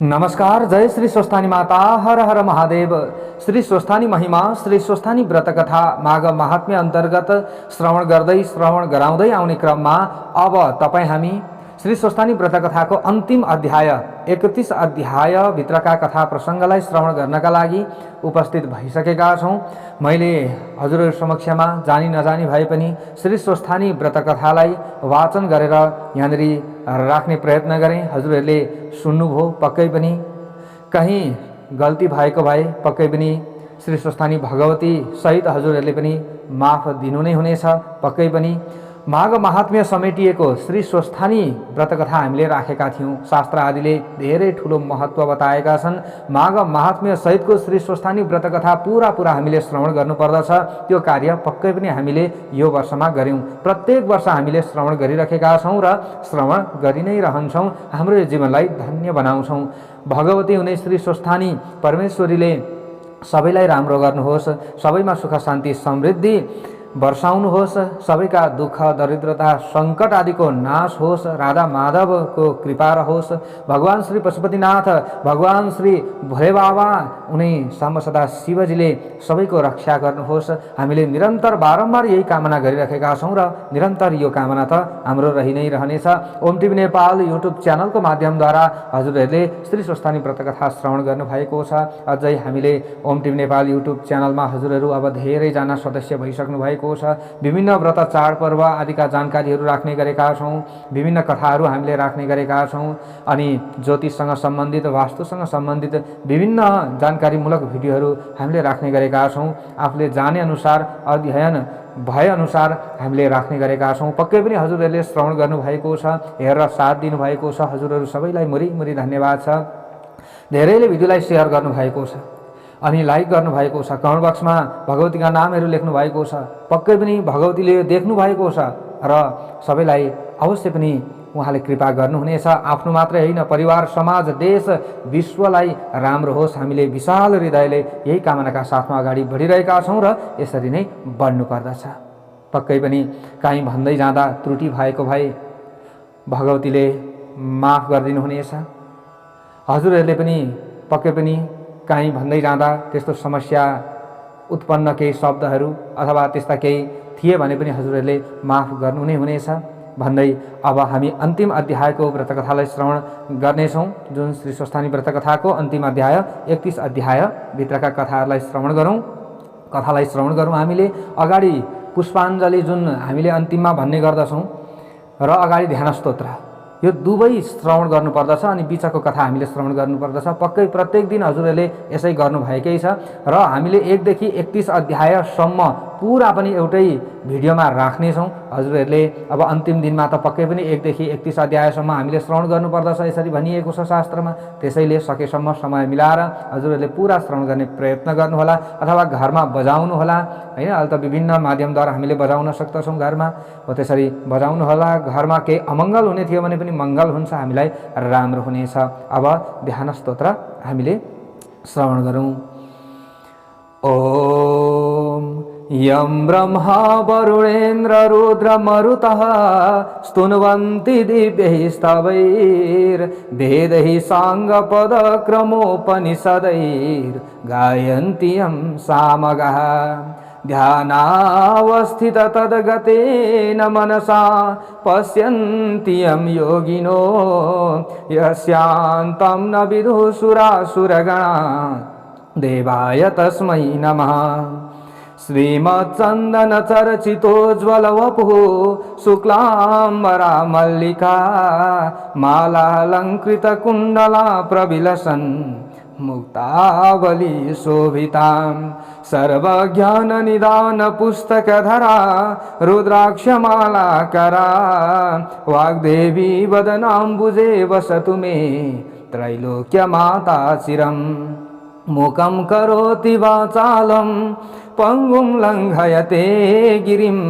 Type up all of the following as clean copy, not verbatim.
नमस्कार। जय श्री स्वस्थानी माता। हर हर महादेव। श्री स्वस्थानी महिमा, श्री स्वस्थानी व्रत कथा माघ महात्म्य अन्तर्गत श्रवण गराउँदै आउने क्रममा अब तपाईँ हामी श्री स्वस्थानी व्रत कथाको अन्तिम अध्याय 31 अध्याय भित्रका कथा प्रसङ्गलाई श्रवण गर्नका लागि उपस्थित भइसकेका छौँ। मैले हजुरहरू समक्षमा जानी नजानी भए पनि श्री स्वस्थानी व्रत कथालाई वाचन गरेर यहाँनिर राख्ने प्रयत्न गरेँ। हजुरहरूले सुन्नुभयो। पक्कै पनि कहीँ गल्ती भएको भए पक्कै पनि श्री स्वस्थानी भगवती सहित हजुरहरूले पनि माफ दिनु नै हुनेछ। पक्कै पनि माघ महात्म्य समेटिएको श्री स्वस्थानी व्रतकथा हामीले राखेका थियौँ। शास्त्र आदिले धेरै ठुलो महत्त्व बताएका छन्। माघ महात्म्य सहितको श्री स्वस्थानी व्रतकथा पुरा हामीले श्रवण गर्नुपर्दछ। त्यो कार्य पक्कै पनि हामीले यो वर्षमा गऱ्यौँ। प्रत्येक वर्ष हामीले श्रवण गरिरहेका छौँ र श्रवण गरि नै रहन्छौँ। हाम्रो जीवनलाई धन्य बनाउँछौँ। भगवती हुने श्री स्वस्थानी परमेश्वरीले सबैलाई राम्रो गर्नुहोस्, सबैमा सुख शान्ति समृद्धि वर्षाउनुहोस्, सबैका दुःख दरिद्रता सङ्कट आदिको नाश होस्, राधा माधवको कृपा रहोस्, भगवान श्री पशुपतिनाथ, भगवान श्री भोले बाबा उनी सामसदा शिवजीले सबैको रक्षा गर्नुहोस्। हामीले निरन्तर बारम्बार यही कामना गरिरहेका छौँ र निरन्तर यो कामना त हाम्रो रहि नै रहनेछ। ओम टिभी नेपाल युट्युब च्यानलको माध्यमद्वारा हजुरहरूले श्री स्वस्थानी व्रतकथा श्रवण गर्नुभएको छ। अझै हामीले ओम टिभी नेपाल युट्युब च्यानलमा हजुरहरू अब धेरैजना सदस्य भइसक्नु भएको छ। विभिन्न व्रत चाडपर्व आदिका जानकारीहरू राख्ने गरेका छौँ। विभिन्न कथाहरू हामीले राख्ने गरेका छौँ। अनि ज्योतिषसँग सम्बन्धित, वास्तुसँग सम्बन्धित विभिन्न जानकारीमूलक भिडियोहरू हामीले राख्ने गरेका छौँ। आफूले जाने अनुसार, अध्ययन भए अनुसार हामीले राख्ने गरेका छौँ। पक्कै पनि हजुरहरूले श्रवण गर्नुभएको छ, हेरेर साथ दिनुभएको छ। हजुरहरू सबैलाई मुरी धन्यवाद छ। धेरैले भिडियोलाई सेयर गर्नुभएको छ अनि लाइक गर्नुभएको छ। कमेन्ट बक्समा भगवतीका नामहरू लेख्नु भएको छ। पक्कै पनि भगवतीले यो देख्नु भएको छ र सबैलाई अवश्य पनि उहाँले कृपा गर्नुहुनेछ। आफ्नो मात्रै होइन, परिवार, समाज, देश, विश्वलाई राम्रो होस्। हामीले विशाल हृदयले यही कामनाका साथमा अगाडि बढिरहेका छौँ र यसरी नै बढ्नुपर्दछ। पक्कै पनि काहीँ भन्दै जाँदा त्रुटि भएको भए भगवतीले माफ गरिदिनुहुनेछ। हजुरहरूले पनि पक्कै पनि काहीँ भन्दै जाँदा त्यस्तो समस्या उत्पन्न केही शब्दहरू अथवा त्यस्ता केही थिए भने पनि हजुरहरूले माफ गर्नु नै हुनेछ भन्दै अब हामी अन्तिम अध्यायको व्रतकथालाई श्रवण गर्नेछौँ। जुन श्री स्वस्थानी व्रतकथाको अन्तिम अध्याय 31 अध्याय भित्रका कथाहरूलाई श्रवण गरौँ। हामीले अगाडि पुष्पाञ्जली जुन हामीले अन्तिममा भन्ने गर्दछौँ र अगाडि ध्यान स्तोत्र, यो दुवै श्रवण गर्नुपर्दछ अनि बिचको कथा हामीले श्रवण गर्नुपर्दछ। पक्कै प्रत्येक दिन हजुरहरूले यसै गर्नुभएकै छ र हामीले 1 देखि 31 अध्यायसम्म पुरा पनि एउटै भिडियोमा राख्नेछौँ। हजुरहरूले अब अन्तिम दिनमा त पक्कै पनि 1 देखि 31 अध्यायसम्म हामीले श्रवण गर्नुपर्दछ, यसरी भनिएको छ शास्त्रमा। त्यसैले सकेसम्म समय मिलाएर हजुरहरूले पुरा श्रवण गर्ने प्रयत्न गर्नुहोला अथवा घरमा बजाउनुहोला हैन। अहिले त विभिन्न माध्यमद्वारा हामीले बजाउन सक्दछौँ घरमा, हो त्यसरी बजाउनुहोला। घरमा केही अमङ्गल हुने थियो भने पनि मङ्गल हुन्छ, हामीलाई राम्रो हुनेछ। अब ध्यान स्तोत्र हामीले श्रवण गरौँ। ओम यं ब्रह्मा वरुणेन्द्र रुद्र मरुतः स्तुन्वन्ति दिव्यैस्तवैर्वेदैः साङ्गपदक्रमोपनिषदैर्गायन्ति यं सामगाः ध्यानावस्थित तद्गतेन मनसा पश्यन्ति यं योगिनो यस्यान्तं न विदुः सुरासुरगणा देवाय तस्मै नमः। श्रीमच्चन्दन चर्चितोज्ज्वलवपुः शुक्लाम्बरा मल्लिका मालालङ्कृतकुण्डला प्रविलसन् मुक्तावली शोभितां सर्वज्ञाननिदानपुस्तकधरा रुद्राक्षमालाकरा वाग्देवी वदनाम्बुजे वसतु मे त्रैलोक्यमाता चिरम्। मूकं करोति वाचालं पंगुं लङ्घयते गिरिं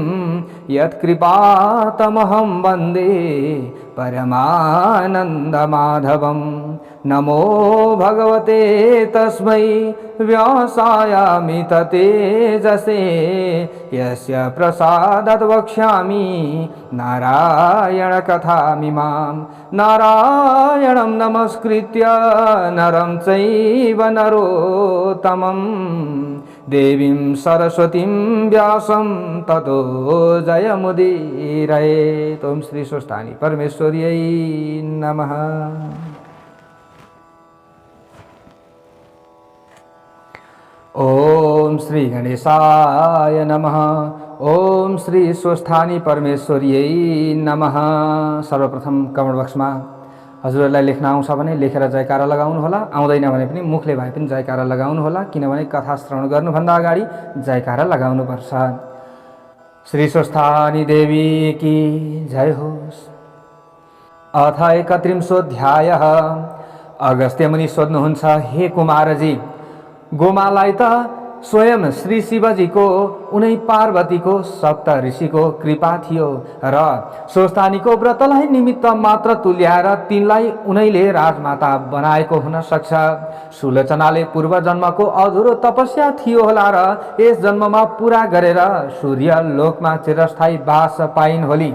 यत्कृपातमहं वन्दे परमानन्दमाधवं। नमो भगवते तस्मै व्यवसायामित तेजसे यस्य प्रसादात् वक्ष्यामि नारायण कथामिमां नारायणं नमस्कृत्य नरं चैव नरोत्तमं देवीं सरस्वतीं व्यासं ततो जयमुदीरयेत्। ओम श्री स्वस्थानी परमेश्वर्यै नमः। ओम श्री गणेशाय नमः। ओम श्री स्वस्थानी परमेश्वर्यै नमः। सर्वप्रथम कमेन्ट बक्समा हजुरहरूलाई लेख्न आउँछ भने लेखेर जयकारा लगाउनु होला, आउँदैन भने पनि मुखले भए पनि जयकारा लगाउनु होला, किनभने कथा श्रवण गर्नुभन्दा अगाडि जयकारा लगाउनुपर्छ। श्री स्वस्थानी देवी की जय होस्। अथ 31 अगस्त्य मुनि सोध्नुहुन्छ, हे कुमारजी, गोमालाई त स्वयं श्री शिवजीको उनै पार्वतीको सप्त ऋषिको कृपा थियो र स्वस्थानीको व्रतलाई निमित्त मात्र तुल्याएर तिनलाई उनैले राजमाता बनाएको हुन सक्छ। सुलोचनाले पूर्व जन्मको अधुरो तपस्या थियो होला र यस जन्ममा पूरा गरेर सूर्य लोकमा चिरस्थायी बास पाइन् होली।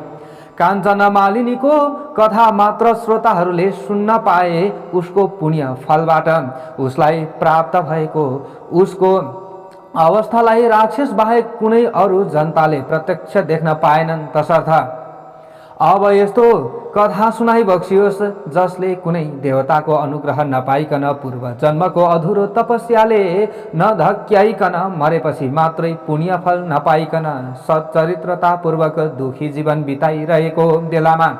काञ्चन मालिनीको कथा मात्र श्रोताहरूले सुन्न पाए उसको पुण्य फलबाट उसलाई प्राप्त भएको उसको अवस्थालाई राक्षस बाहेक कुनै अरू जनताले प्रत्यक्ष देख्न पाएनन्। तसर्थ अब यस्तो कथा सुनाइ बक्सियोस् जसले कुनै देवताको अनुग्रह नपाइकन पूर्व जन्मको अधुरो तपस्याले नधक्याइकन मरेपछि मात्रै पुण्य फल नपाइकन सच्चरित्रतापूर्वक दुखी जीवन बिताइरहेको बेलामा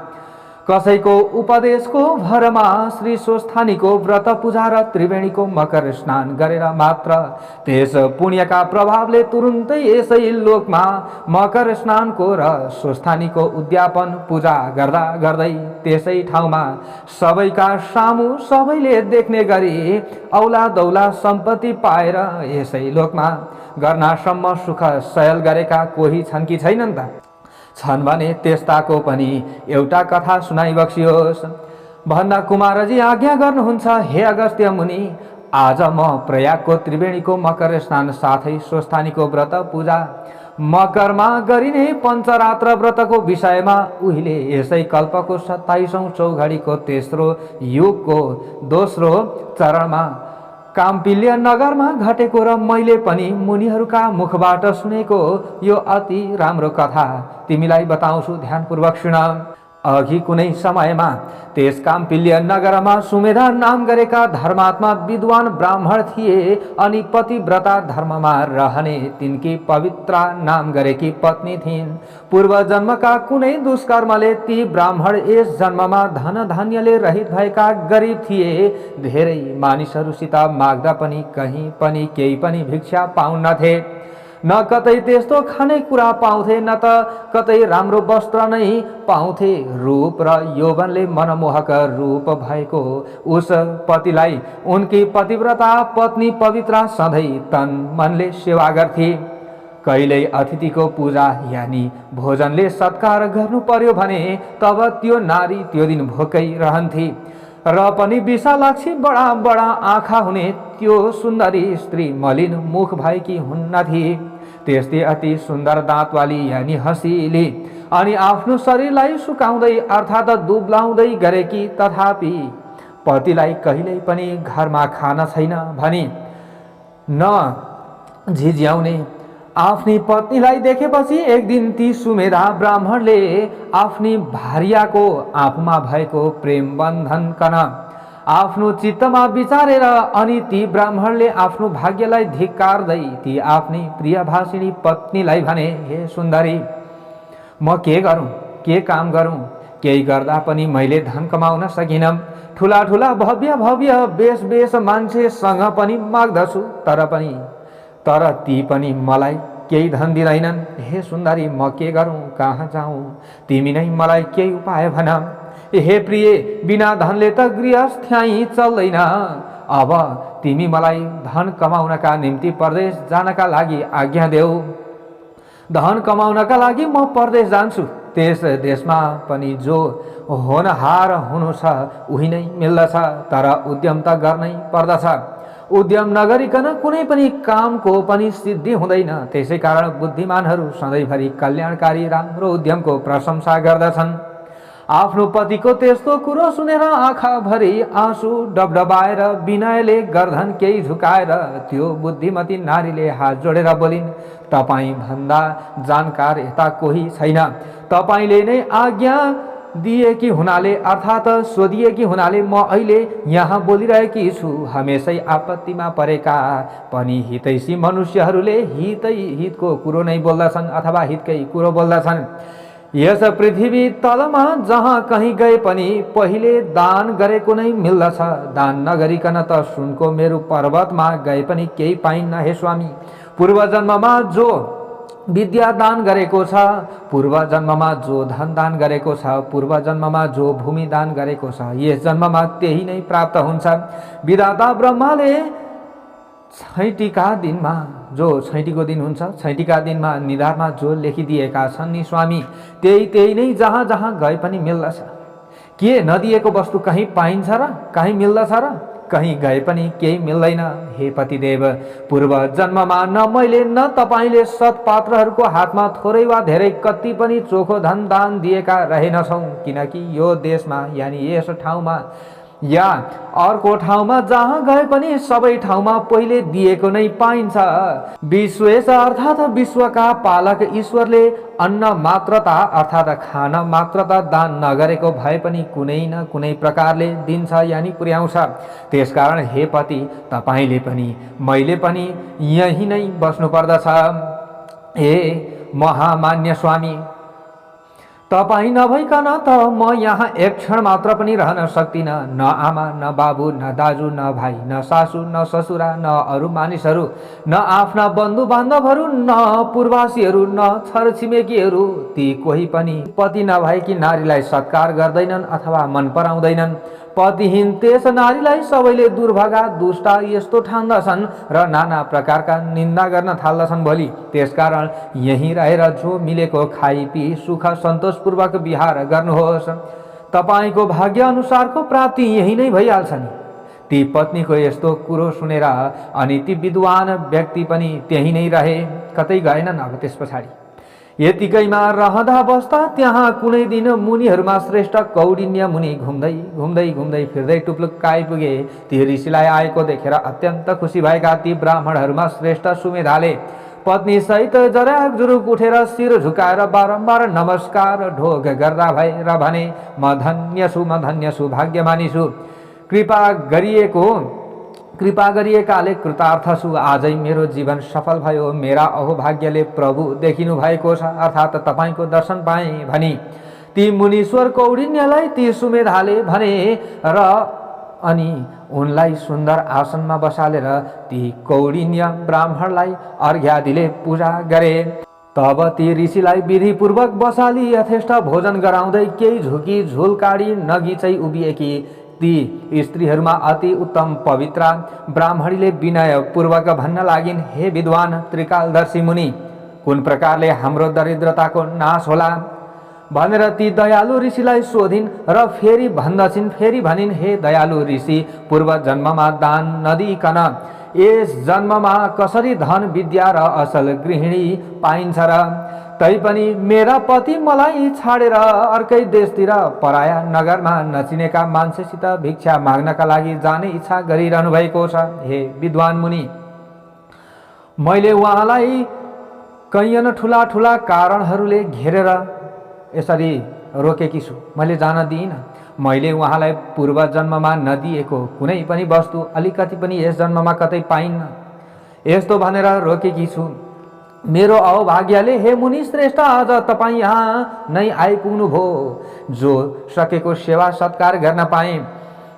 कसैको उपदेशको भरमा श्री स्वस्थानीको व्रत पूजा र त्रिवेणीको मकर स्नान गरेर मात्र त्यस पुण्यका प्रभावले तुरुन्तै यसै लोकमा मकर स्नानको र स्वस्थानीको उद्यापन पूजा गर्दा गर्दै त्यसै ठाउँमा सबैका सामु सबैले देख्ने गरी औला दौला सम्पत्ति पाएर यसै लोकमा गर्नासम्म सुख सयल गरेका कोही छन् कि छैनन् त? छन् भने त्यस्ताको पनि एउटा कथा सुनाइ बक्सियोस्। भन्दा कुमारजी आज्ञा गर्नुहुन्छ, हे अगस्त्य मुनि, आज म प्रयागको त्रिवेणीको मकर स्नान साथै स्वस्थानीको व्रत पूजा मकरमा गरिने पञ्चरात्र व्रतको विषयमा उहिले यसै कल्पको 27औं चौघडीको तेस्रो युगको दोस्रो चरणमा काम्पिल्य नगरमा घटेको र मैले पनि मुनिहरूका मुखबाट सुनेको यो अति राम्रो कथा तिमीलाई बताउँछु, ध्यानपूर्वक सुन। अघि कुनै समयमा त्यस काम्पिल्य नगरमा सुमेधा नाम गरेका धर्मात्मा विद्वान ब्राह्मण थिए अनि पतिव्रता धर्ममा रहने तिनकी पवित्रा नाम गरेकी पत्नी थिइन्। पूर्व जन्मका कुनै दुष्कर्मले ती ब्राह्मण यस जन्ममा धन धान्यले रहित भएका गरिब थिए। धेरै मानिसहरूसित माग्दा पनि कहीँ पनि केही पनि भिक्षा पाउन्नथे। न कतै त्यस्तो खानेकुरा पाउँथे न त कतै राम्रो वस्त्र नै पाउँथे। रूप र यौवनले मनमोहक रूप भएको उस पतिलाई उनकी पतिव्रता पत्नी पवित्रा सधैँ तन मनले सेवा गर्थे। कहिल्यै अतिथिको पूजा यानि भोजनले सत्कार गर्नु पर्यो भने तब त्यो नारी त्यो दिन भोकै रहन्थे र पनि विशालाक्षी बडा बडा आँखा हुने त्यो सुन्दरी स्त्री मलिन मुख भएकी हुन्नथे। त्यस्तै अति सुन्दर दाँतवाली यानि हँसिली अनि आफ्नो शरीरलाई सुकाउँदै अर्थात् दुब्लाउँदै गरेकी, तथापि पतिलाई कहिल्यै पनि घरमा खाना छैन भनी न झिझ्याउने आफ्नी पत्नीलाई देखेपछि एक दिन ती सुमेधा ब्राह्मणले आफ्नी भार्याको आफूमा भएको प्रेम बन्धनकन आफ्नो चित्तमा विचारेर अनि ती ब्राह्मणले आफ्नो भाग्यलाई धिक्कार्दै ती आफ्नी प्रियभाषिणी पत्नीलाई भने, हे सुन्दरी, म के गरौँ, के काम गरौँ? केही गर्दा पनि मैले धन कमाउन सकिनँ। ठुला ठुला भव्य भव्य बेस मान्छेसँग पनि माग्दछु तर ती पनि मलाई केही धन दिँदैनन्। हे सुन्दरी, म के गरौँ, कहाँ जाउँ? तिमी नै मलाई केही उपाय भन। हे प्रिय, बिना धनले त गृहस्थ्याइ चल्दैन। अब तिमी मलाई धन कमाउनका निम्ति परदेश जानका लागि आज्ञा देऊ। धन कमाउनका लागि म परदेश जान्छु। त्यस देशमा पनि जो होनहार हुनु छ उही नै मिल्दछ, तर उद्यम त गर्नै पर्दछ। उद्यम नगरिकन कुनै पनि कामको पनि सिद्धि हुँदैन। त्यसै कारण बुद्धिमानहरू सधैँभरि कल्याणकारी राम्रो उद्यमको प्रशंसा गर्दछन्। आफ्नो पतिको त्यस्तो कुरो सुनेर आँखाभरि आँसु डबडबाएर विनयले गर्दन केही झुकाएर त्यो बुद्धिमती नारीले हात जोडेर बोलिन्, तपाईँ भन्दा जानकार यता कोही छैन। तपाईँले नै आज्ञा दिएकी हुनाले अर्थात् सोधिएकी हुनाले म अहिले यहाँ बोलिरहेकी छु। हमेसै आपत्तिमा परेका पनि हितैषी मनुष्यहरूले हितको कुरो नै बोल्दछन् अथवा हितकै कुरो बोल्दछन्। यस पृथ्वी तलमा जहाँ कहीँ गए पनि पहिले दान गरेको नै मिल्दछ। दान नगरिकन त सुनको मेरू पर्वतमा गए पनि केही पाइन्न हे स्वामी। पूर्व जन्ममा जो विद्या दान गरेको छ, पूर्व जन्ममा जो धन दान गरेको छ, पूर्व जन्ममा जो भूमि दान गरेको छ, यस जन्ममा त्यही नै प्राप्त हुन्छ। विधाता ब्रह्माले छैटीका दिनमा जो छैटीको दिन हुन्छ, छैटीका दिनमा निधारमा जो लेखिदिएका छन् नि स्वामी, त्यही नै जहाँ जहाँ गए पनि मिल्दछ। के नदिएको वस्तु कहीँ पाइन्छ र कहीँ मिल्दछ र? कहीँ गए पनि केही मिल्दैन हे पतिदेव। पूर्व जन्ममा न मैले न तपाईँले सत्पात्रहरूको हातमा थोरै वा धेरै कति पनि चोखो धन दान दिएका रहेनछौँ। किनकि यो देशमा यानि यस ठाउँमा या अर्को ठाउँमा जहाँ गए पनि सबै ठाउँमा पहिले दिएको नै पाइन्छ। विश्वेश अर्थात् विश्वका पालक ईश्वरले अन्न मात्रता अर्थात् खान मात्रता दान नगरेको भए पनि कुनै न कुनै प्रकारले दिन्छ यानि पुर्याउँछ। त्यसकारण हे पति, तपाईँले पनि मैले पनि यही नै बस्नु पर्दछ। हे महामान्य स्वामी, तपाईँ नभइकन त म यहाँ एक क्षण मात्र पनि रहन सक्दिनँ। न आमा न बाबु न दाजु न भाइ न सासू न ससुरा न अरू मानिसहरू न आफ्ना बन्धु बान्धवहरू न पूर्वासीहरू न छरछिमेकीहरू ती कोही पनि पति नभएकी नारीलाई सत्कार गर्दैनन् अथवा मन पराउँदैनन्। पतिहीन त्यस नारीलाई सबैले दुर्भागा दुष्टा यस्तो ठान्दछन् र नाना प्रकारका निन्दा गर्न थाल्दछन् भोलि। त्यसकारण यहीँ रहेर जो मिलेको खाई पी सुख सन्तोषपूर्वक विहार गर्नुहोस्। तपाईँको भाग्य अनुसारको प्राप्ति यही नै भइहाल्छ नि। ती पत्नीको यस्तो कुरो सुनेर अनि ती विद्वान व्यक्ति पनि त्यही नै रहे, कतै गएनन्। अब त्यस पछाडि यतिकैमा रहँदा बस्दा त्यहाँ कुनै दिन मुनिहरूमा श्रेष्ठ कौडिन्य मुनि घुम्दै घुम्दै घुम्दै फिर्दै टुप्लुक्क आइपुगे। ती ऋषिलाई आएको देखेर अत्यन्त खुसी भएका ती ब्राह्मणहरूमा श्रेष्ठ सुमेधाले पत्नी सहित जराक जुरुक उठेर शिर झुकाएर बारम्बार नमस्कार ढोग गर्दा भए र भने, म धन्य छु भाग्यमानी छु। कृपा गरिएकाले कृतार्थ छु। आजै मेरो जीवन सफल भयो। मेरा अहोभाग्यले प्रभु देखिनु भएको छ अर्थात् तपाईँको दर्शन पाएँ भनी ती मुनीश्वर कौडिन्यलाई ती सुमेधाले भने र अनि उनलाई सुन्दर आसनमा बसालेर ती कौडिन्य ब्राह्मणलाई अर्घ्यादिले पूजा गरे। तब ती ऋषिलाई विधिपूर्वक बसाली यथेष्ट भोजन गराउँदै केही झुकी झोलकाडी नगिचै उभिएकी ती स्त्रीहरूमा अति उत्तम पवित्र ब्राह्मणीले विनय पूर्वक भन्न लागिन्, हे विद्वान त्रिकालदर्शी मुनि, कुन प्रकारले हाम्रो दरिद्रताको नाश होला भनेर ती दयालु ऋषिलाई सोधिन् र फेरि भनिन्, हे दयालु ऋषि, पूर्व जन्ममा दान नदिइकन यस जन्ममा कसरी धन विद्या र असल गृहिणी पाइन्छ र? तैपनि मेरा पति मलाई छाडेर अर्कै देशतिर पराया नगरमा नचिनेका मान्छेसित भिक्षा माग्नका लागि जाने इच्छा गरिरहनु भएको छ। हे विद्वान मुनि, मैले उहाँलाई कैयन ठुला ठुला कारणहरूले घेरेर यसरी रोकेकी छु। मैले जान दिइनँ। मैले उहाँलाई पूर्व जन्ममा नदिएको कुनै पनि वस्तु अलिकति पनि यस जन्ममा कतै पाइन्न, यस्तो भनेर रोकेकी छु। मेरो अहोभाग्यले हे मुनि श्रेष्ठ आज तपाईँ यहाँ नै आइपुग्नु भयो। जो सकेको सेवा सत्कार गर्न पाएँ।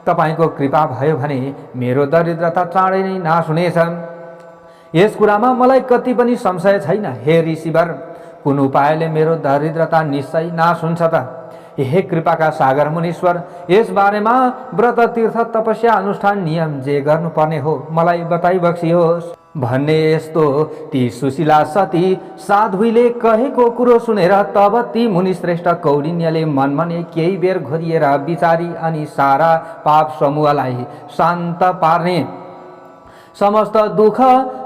तपाईँको कृपा भयो भने मेरो दरिद्रता चाँडै नै नाश हुनेछ। यस कुरामा मलाई कति पनि संशय छैन। हे ऋषिवर, कुन उपायले मेरो दरिद्रता निश्चय नाश हुन्छ त? हे कृपाका सागर मुनीश्वर, यस बारेमा व्रत तीर्थ तपस्या अनुष्ठान नियम जे गर्नुपर्ने हो मलाई बताइ बक्सियोस् भन्ने यस्तो ती सुशीला सती साधुले कहेको कुरो सुनेर तब ती मुनिश्रेष्ठ कौडिन्यले मनमने केही बेर घोरिएर विचारी अनि सारा पाप समूहलाई शान्त पार्ने समस्त दुःख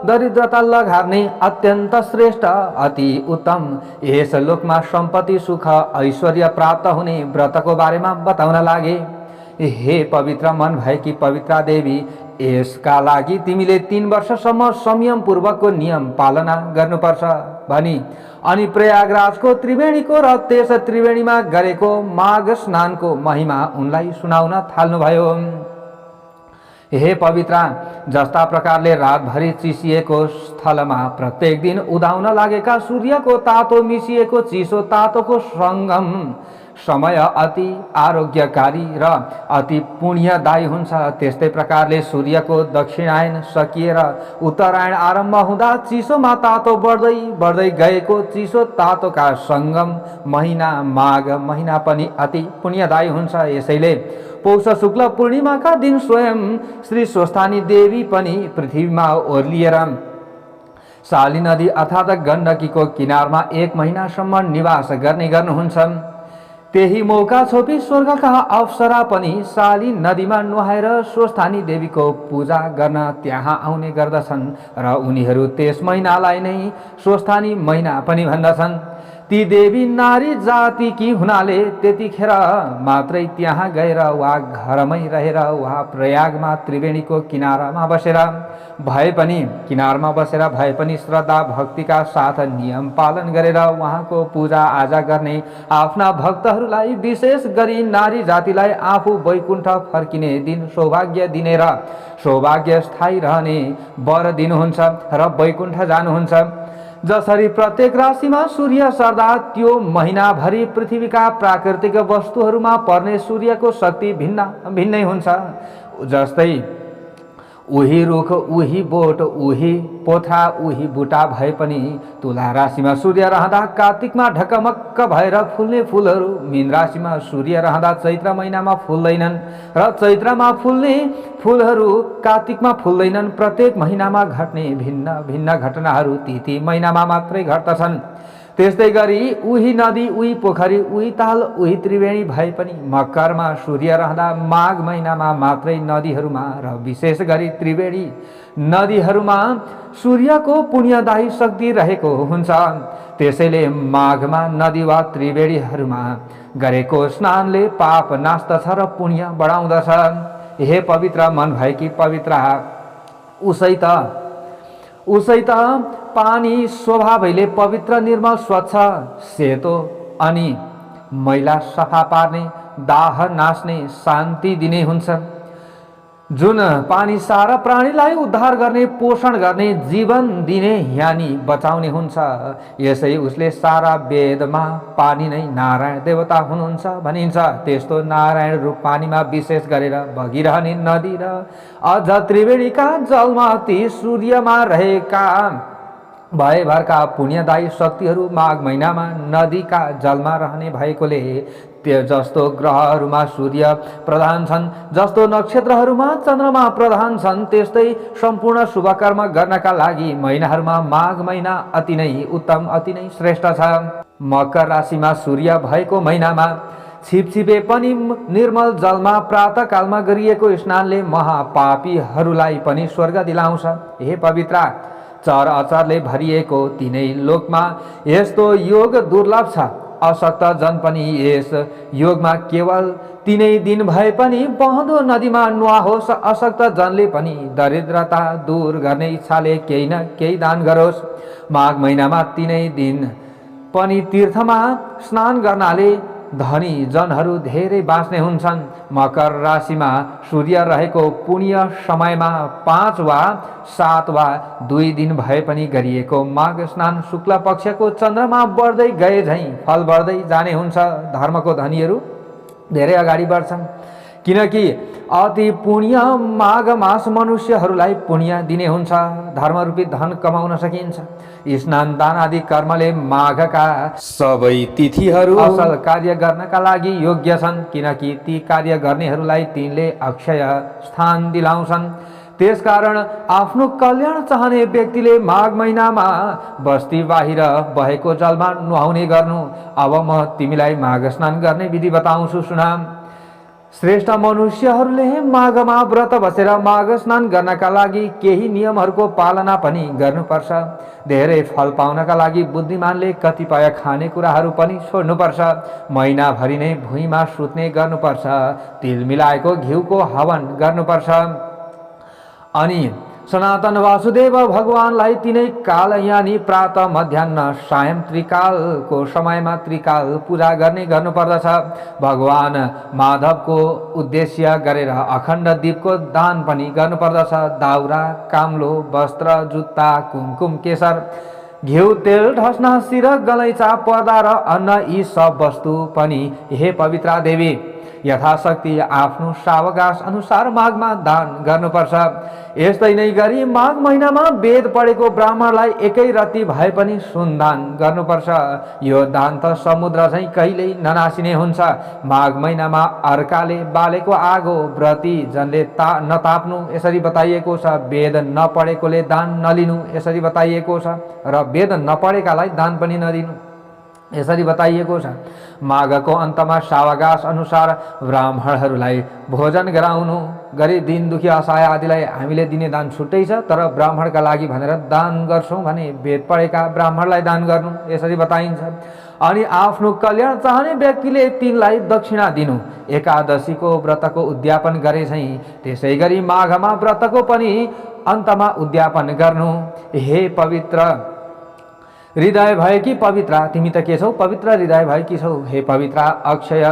दरिद्रता लगार्ने अत्यन्त श्रेष्ठ अति उत्तम यस लोकमा सम्पत्ति सुख ऐश्वर्य प्राप्त हुने व्रतको बारेमा बताउन लागे। हे पवित्र मन भएकी पवित्र देवी, यसका लागि तिमीले 3 वर्षसम्म संयमपूर्वकको नियम पालना गर्नुपर्छ भनी अनि प्रयागराजको त्रिवेणीको र त्यस त्रिवेणीमा गरेको माघ स्नानको महिमा उनलाई सुनाउन थाल्नुभयो। हे पवित्र, जस्ता प्रकारले रातभरि चिसिएको स्थलमा प्रत्येक दिन उदाउन लागेका सूर्यको तातो मिसिएको चिसो तातोको सङ्गम समय अति आरोग्यकारी र अति पुण्यदायी हुन्छ, त्यस्तै प्रकारले सूर्यको दक्षिणायन सकिएर उत्तरायण आरम्भ हुँदा चिसोमा तातो बढ्दै बढ्दै गएको चिसो तातोका सङ्गम महिना माघ महिना पनि अति पुण्यदायी हुन्छ। यसैले पौष शुक्ल पूर्णिमाका दिन स्वयं श्री स्वस्थानी देवी पनि पृथ्वीमा ओर्लिएर साली नदी अर्थात् गण्डकीको किनारमा 1 महिनासम्म निवास गर्ने गर्नुहुन्छ। त्यही मौका छोपी स्वर्गका अप्सरा पनि साली नदीमा नुहाएर स्वस्थानी देवीको पूजा गर्न त्यहाँ आउने गर्दछन् र उनीहरू त्यस महिनालाई नै स्वस्थानी महिना पनि भन्दछन्। ती देवी नारी जातिकी हुनाले त्यतिखेर मात्रै त्यहाँ गएर वा घरमै रहेर वा प्रयागमा त्रिवेणीको किनारमा बसेर भए पनि श्रद्धा भक्तिका साथ नियम पालन गरेर उहाँको पूजा आजा गर्ने आफ्ना भक्तहरूलाई, विशेष गरी नारी जातिलाई आफू वैकुण्ठ फर्किने दिन सौभाग्य दिने र सौभाग्य स्थायी रहने वर दिनुहुन्छ र वैकुण्ठ जानुहुन्छ। जसरी प्रत्येक राशिमा सूर्य सर्दा त्यो महिनाभरि पृथ्वीका प्राकृतिक वस्तुहरूमा पर्ने सूर्यको शक्ति भिन्न भिन्नै हुन्छ, जस्तै उही रुख उही बोट उही पोथ्रा उही बुटा भए पनि तुला राशिमा सूर्य रहँदा कार्तिकमा ढकमक्क भएर फुल्ने फुलहरू मीन राशिमा सूर्य रहँदा चैत्र महिनामा फुल्दैनन् र चैत्रमा फुल्ने फुलहरू कार्तिकमा फुल्दैनन्। प्रत्येक महिनामा घट्ने भिन्न भिन्न घटनाहरू ती महिनामा मात्रै घट्दछन्। त्यस्तै गरी उही नदी उही पोखरी उही ताल उही त्रिवेणी भए पनि मकरमा सूर्य रहँदा माघ महिनामा मात्रै नदीहरूमा र विशेष गरी त्रिवेणी नदीहरूमा सूर्यको पुण्यदायी शक्ति रहेको हुन्छ। त्यसैले माघमा नदी वा त्रिवेणीहरूमा गरेको स्नानले पाप नाच्दछ र पुण्य बढाउँदछ। हे पवित्र मन भएकी पवित्र, उसै त पानी स्वभावैले पवित्र निर्मल स्वच्छ सेतो अनि मैला सफा पार्ने दाह नाच्ने शान्ति दिने हुन्छ, जुन पानी सारा प्राणीलाई उद्धार गर्ने पोषण गर्ने जीवन दिने यानी बचाउने हुन्छ। यसै उसले सारा वेदमा पानी नै नारायण देवता हुनुहुन्छ भनिन्छ। त्यस्तो नारायण रूप पानीमा विशेष गरेर बगिरहने नदी र अझ त्रिवेणीका जलमा ती सूर्यमा रहेका भयभरका पुण्यदायी शक्तिहरू माघ महिनामा नदीका जलमा रहने भएकोले त्यो जस्तो ग्रहहरूमा सूर्य प्रधान छन्, जस्तो नक्षत्रहरूमा चन्द्रमा प्रधान छन्, त्यस्तै सम्पूर्ण शुभकर्म गर्नका लागि महिनाहरूमा माघ महिना अति नै उत्तम अति नै श्रेष्ठ छ। मकर राशिमा सूर्य भएको महिनामा छिपछिपे पनि निर्मल जलमा प्रातःकालमा गरिएको स्नानले महापापीहरूलाई पनि स्वर्ग दिलाउँछ। हे पवित्र, चर अचरले भरिएको तीनै लोकमा यस्तो योग दुर्लभ छ। अशक्त जन पनि यस योगमा केवल 3 दिन भए पनि बहदो नदीमा नुहाओस्। अशक्त जनले पनि दरिद्रता दूर गर्ने इच्छाले केही न केही दान गरोस्। माघ महिनामा 3 दिन पनि तीर्थमा स्नान गर्नाले धनी जनहरू धेरै बाँच्ने हुन्छन्। मकर राशिमा सूर्य रहेको पुण्य समयमा 5 वा 7 वा 2 दिन भए पनि गरिएको माघ स्नान शुक्ल पक्षको चन्द्रमा बढ्दै गए झैँ फल बढ्दै जाने हुन्छ। धर्मको धनीहरू धेरै अगाडि बढ्छन्, किनकि अति पुण्य माघ मास मनुष्यहरूलाई पुण्य दिने हुन्छ। धर्मरूपी धन कमाउन सकिन्छ। स्नान दान आदि कर्मले माघका सबै तिथिहरू असल कार्य गर्नका लागि योग्य छन्, किनकि ती कार्य गर्नेहरूलाई तिनले अक्षय स्थान दिलाउँछन्। त्यसकारण आफ्नो कल्याण चाहने व्यक्तिले माघ महिनामा बस्ती बाहिर बहेको जलमा नुहाउने गर्नु। अब म तिमीलाई माघ स्नान गर्ने विधि बताउँछु, सुन। श्रेष्ठ मनुष्यहरूले माघमा व्रत बसेर माघ स्नान गर्नका लागि केही नियमहरूको पालना पनि गर्नुपर्छ। धेरै फल पाउनका लागि बुद्धिमानले कतिपय खानेकुराहरू पनि छोड्नुपर्छ। महिनाभरि नै भुइँमा सुत्ने गर्नुपर्छ। तिल मिलाएको घिउको हवन गर्नुपर्छ। अनि सनातन वासुदेव भगवानलाई तिनै काल यानि प्रातः मध्याह्न सायं त्रिकालको समयमा त्रिकाल पूजा गर्नुपर्दछ। भगवान माधवको उद्देश्य गरेर अखण्ड दीपको दान पनि गर्नुपर्दछ। दाउरा, काम्लो, वस्त्र, जुत्ता, कुमकुम, केशर, घिउ, तेल, ढस्ना, शिर, गलैँचा, पर्दा र अन्न यी सब वस्तु पनि हे पवित्रा देवी यथाशक्ति आफ्नो सावकाश अनुसार माघमा दान गर्नुपर्छ। यस्तै नै गरी माघ महिनामा वेद पढेको ब्राह्मणलाई एकै रत्ती भए पनि सुनदान गर्नुपर्छ। यो दान त समुद्र चाहिँ कहिल्यै ननासिने हुन्छ। माघ महिनामा अर्काले बालेको आगो व्रती जनले नताप्नु यसरी बताइएको छ। वेद नपढेकोले दान नलिनु यसरी बताइएको छ र वेद नपढेकालाई दान पनि नदिनु यसरी बताइएको छ। माघको अन्तमा सावकाश अनुसार ब्राह्मणहरूलाई भोजन गराउनु गरी दिन दुखी असहाय आदिलाई हामीले दिने दान छुट्टै छ। तर ब्राह्मणका लागि भनेर दान गर्छौँ भने वेद पढेका ब्राह्मणलाई दान गर्नु यसरी बताइन्छ। अनि आफ्नो कल्याण चाहने व्यक्तिले तिनलाई दक्षिणा दिनु। एकादशीको व्रतको उद्यापन गरे चाहिँ त्यसै गरी माघमा व्रतको पनि अन्तमा उद्यापन गर्नु। हे पवित्र हृदय भएकी पवित्रा, तिमी त के छौ? पवित्र हृदय भएकी छौ। हे पवित्रा, अक्षय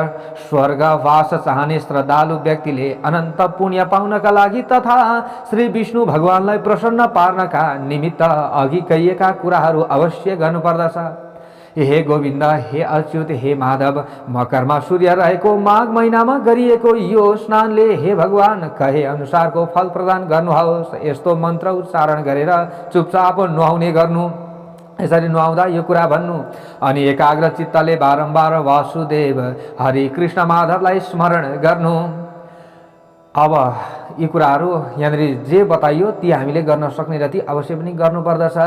स्वर्गवास चाहने श्रद्धालु व्यक्तिले अनन्त पुण्य पाउनका लागि तथा श्री विष्णु भगवानलाई प्रसन्न पार्नका निमित्त अघि कहिएका कुराहरू अवश्य गर्नुपर्दछ। हे गोविन्द, हे अच्युत, हे माधव, मकरमा सूर्य रहेको माघ महिनामा गरिएको यो स्नानले हे भगवान कहे अनुसारको फल प्रदान गर्नुहोस्। यस्तो मन्त्र उच्चारण गरेर चुपचाप नुहाउने गर्नु। यसरी नुहाउँदा यो कुरा भन्नु। अनि एकाग्र चित्तले बारम्बार वासुदेव हरि कृष्ण माधवलाई स्मरण गर्नु। अब यी कुराहरू यहाँनिर जे बताइयो ती हामीले गर्न सक्ने जति अवश्य पनि गर्नुपर्दछ।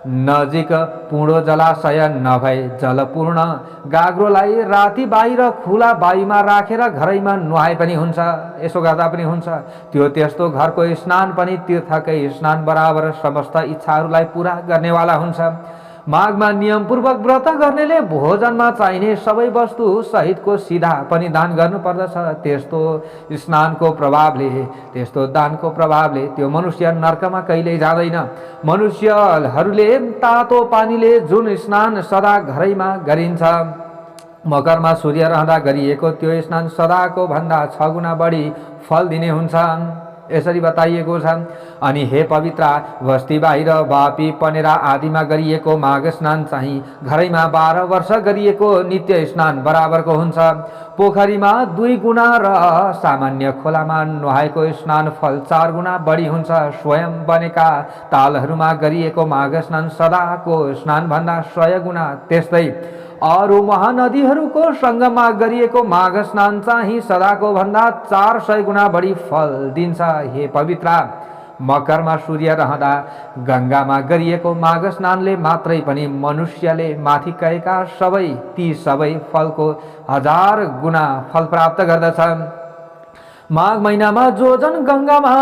नजिक पुँडो जलाशय नभए जलपूर्ण गाग्रोलाई राति बाहिर खुला बायुमा राखेर घरैमा नुहाए पनि हुन्छ। यसो गर्दा पनि हुन्छ। त्यो त्यस्तो घरको स्नान पनि तीर्थकै स्नान बराबर समस्त इच्छाहरूलाई पुरा गर्नेवाला हुन्छ। माघमा नियमपूर्वक व्रत गर्नेले भोजनमा चाहिने सबै वस्तु सहितको सिधा पनि दान गर्नुपर्दछ। त्यस्तो दानको प्रभावले त्यो मनुष्य नर्कमा कहिल्यै जाँदैन। मनुष्यहरूले तातो पानीले जुन स्नान सदा घरैमा गरिन्छ, मकरमा सूर्य रहँदा गरिएको त्यो स्नान सदाको भन्दा 6 गुणा बढी फल दिने हुन्छ यसरी बताइएको छ। अनि हे पवित्रा, बस्ती बाहिर वापी पनेरा आदिमा गरिएको माघ स्नान चाहिँ घरैमा 12 वर्ष गरिएको नित्य स्नान बराबरको हुन्छ। पोखरीमा 2 गुणा र सामान्य खोलामा नुहाएको स्नान फल 4 गुणा बढी हुन्छ। स्वयं बनेका तालहरूमा गरिएको माघ स्नान सदाको स्नान भन्दा 100 गुणा, त्यस्तै अरू महानदीहरूको सङ्गममा गरिएको माघ स्नान चाहिँ सदाको भन्दा 400 गुणा बढी फल दिन्छ। हे पवित्रा, मकरमा सूर्य रहँदा गङ्गामा गरिएको माघ स्नानले मात्रै पनि मनुष्यले माथि कहेका ती सबै फलको 1000 गुणा फल प्राप्त गर्दछ। माघ महिनामा जो जन गङ्गामा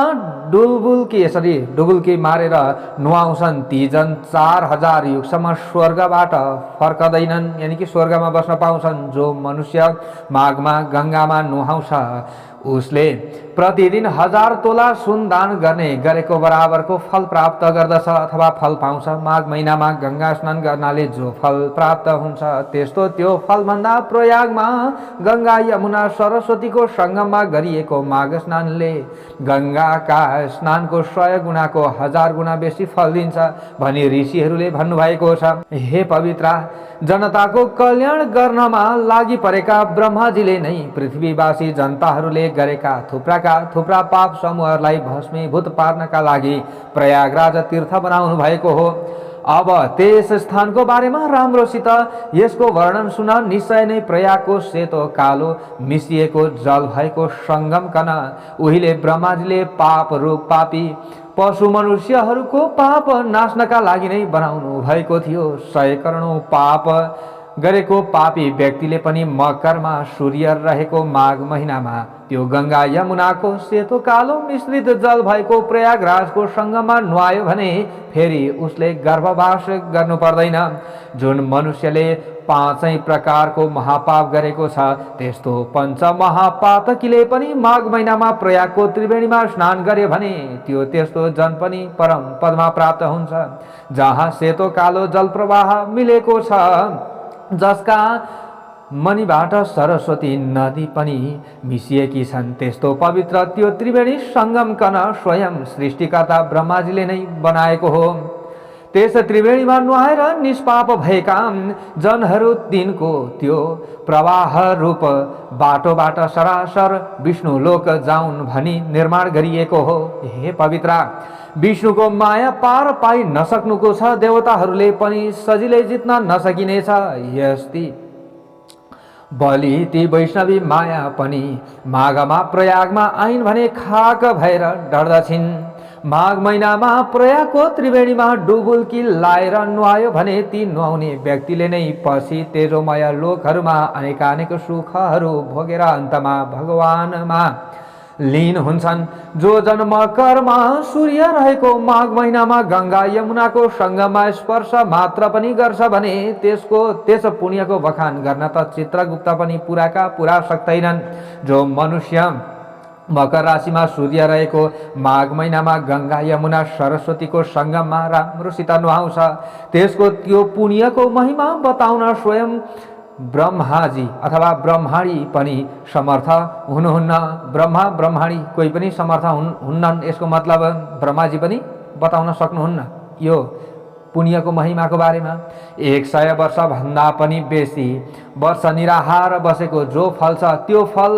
डुबुल्की मारेर नुहाउँछन् ती जन 4000 युगसम्म स्वर्गबाट फर्कदैनन्, यानि कि स्वर्गमा बस्न पाउँछन्। जो मनुष्य माघमा गङ्गामा नुहाउँछ उसले प्रतिदिन 1000 तोला सुन दान गरेको बराबरको फल प्राप्त गर्दछ अथवा फल पाउँछ। माघ महिनामा गङ्गा स्नान गर्नाले जो फल प्राप्त हुन्छ त्यस्तो त्यो फलभन्दा प्रयागमा गङ्गा यमुना सरस्वतीको सङ्गममा गरिएको माघ स्नानले गङ्गाका स्नानको 100 गुणाको 1000 गुणा बेसी फल दिन्छ भनी ऋषिहरूले भन्नुभएको छ। हे पवित्रा, जनताको कल्याण गर्नमा लागि परेका ब्रह्माजीले नै पृथ्वीवासी जनताहरूले गरेका थुप्रा पाप समूहहरूलाई भस्मीभूत पार्नका लागि प्रयागराज तीर्थ बनाउनु भएको हो। अब त्यस स्थानको बारेमा राम्रोसित यसको वर्णन सुन। निश्चय नै प्रयागको सेतो कालो मिसिएको जल भएको सङ्गम कन उहिले ब्रह्माजीले पाप रूप पापी पशु मनुष्यहरूको पाप नाच्नका लागि नै बनाउनु भएको थियो। 100 करोडौं पाप गरेको पापी व्यक्तिले पनि मकरमा सूर्य रहेको माघ महिनामा त्यो गङ्गा यमुनाको सेतो कालो मिश्रित जल भएको प्रयागराजको सङ्गममा नुहायो भने फेरि उसले गर्भवास गर्नु पर्दैन। जुन मनुष्यले पाँचै प्रकारको महापाप गरेको छ त्यस्तो पञ्च महापातकीले पनि माघ महिनामा प्रयागको त्रिवेणीमा स्नान गर्यो भने त्यो त्यस्तो जन पनि परम पदमा प्राप्त हुन्छ, जहाँ सेतो कालो जल प्रवाह मिलेको छ, जसका मणिबाट सरस्वती नदी पनि मिसिएकी छन्। त्यस्तो पवित्र त्यो त्रिवेणी सङ्गम गर्न स्वयं सृष्टिकर्ता ब्रह्माजीले नै बनाएको हो। त्यस त्रिवेणीमा नुहाएर निष्पाप भएका जनहरू दिनको त्यो प्रवाह रूप बाटोबाट सरासर विष्णु लोक जाउन् भनी निर्माण गरिएको हो। हे पवित्र, विष्णुको माया पार पाइ नसक्नुको छ, देवताहरूले पनि सजिलै जित्न नसकिनेछ। यस्ती बलि ती वैष्णवी माया पनि माघमा प्रयागमा आइन् भने खाक भएर डर्दछिन्। माघ महिनामा प्रयागको त्रिवेणीमा डुबुल्की लाएर नुहायो भने ती नुहाउने व्यक्तिले नै पछि तेजोमय लोकहरूमा अनेकानेक सुखहरू भोगेर अन्तमा भगवानमा लीन हुन्छन्। जो जन्म कर्म सूर्य रहेको माघ महिनामा गङ्गा यमुनाको सङ्गममा स्पर्श मात्र पनि गर्छ भने त्यस पुण्यको बखान गर्न त चित्रगुप्त पनि पुराका पुरा सक्दैनन्। जो मनुष्य मकर राशिमा सूर्य रहेको माघ महिनामा गङ्गा यमुना सरस्वतीको सङ्गममा राम्रोसित नुहाउँछ, त्यसको त्यो पुण्यको महिमा बताउन स्वयं ब्रह्माजी अथवा ब्रह्माणी पनि समर्थ हुनुहुन्न। ब्रह्मा ब्रह्माणी कोही पनि समर्थ हुन्नन्। यसको मतलब ब्रह्माजी पनि बताउन सक्नुहुन्न यो पुण्यको महिमाको बारेमा। 100 वर्षभन्दा पनि बेसी वर्ष निराहार बसेको जो फल छ त्यो फल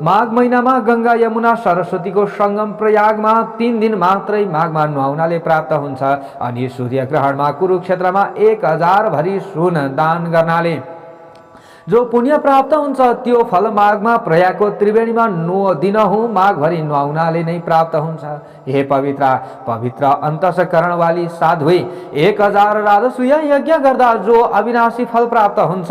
माघ महिनामा गङ्गा यमुना सरस्वतीको सङ्गम प्रयागमा 3 दिन मात्रै माघमा नुहाउनाले प्राप्त हुन्छ। अनि सूर्यग्रहणमा कुरुक्षेत्रमा 1000 भरी सुन दान गर्नाले जो पुण्य प्राप्त हुन्छ त्यो फल माघमा प्रयागको त्रिवेणीमा दिनहुँ माघभरि नुहाउनाले नै प्राप्त हुन्छ। हे पवित्र अन्तःकरण वाली साध्वी, 1000 राजसूय यज्ञ गर्दा जो अविनाशी फल प्राप्त हुन्छ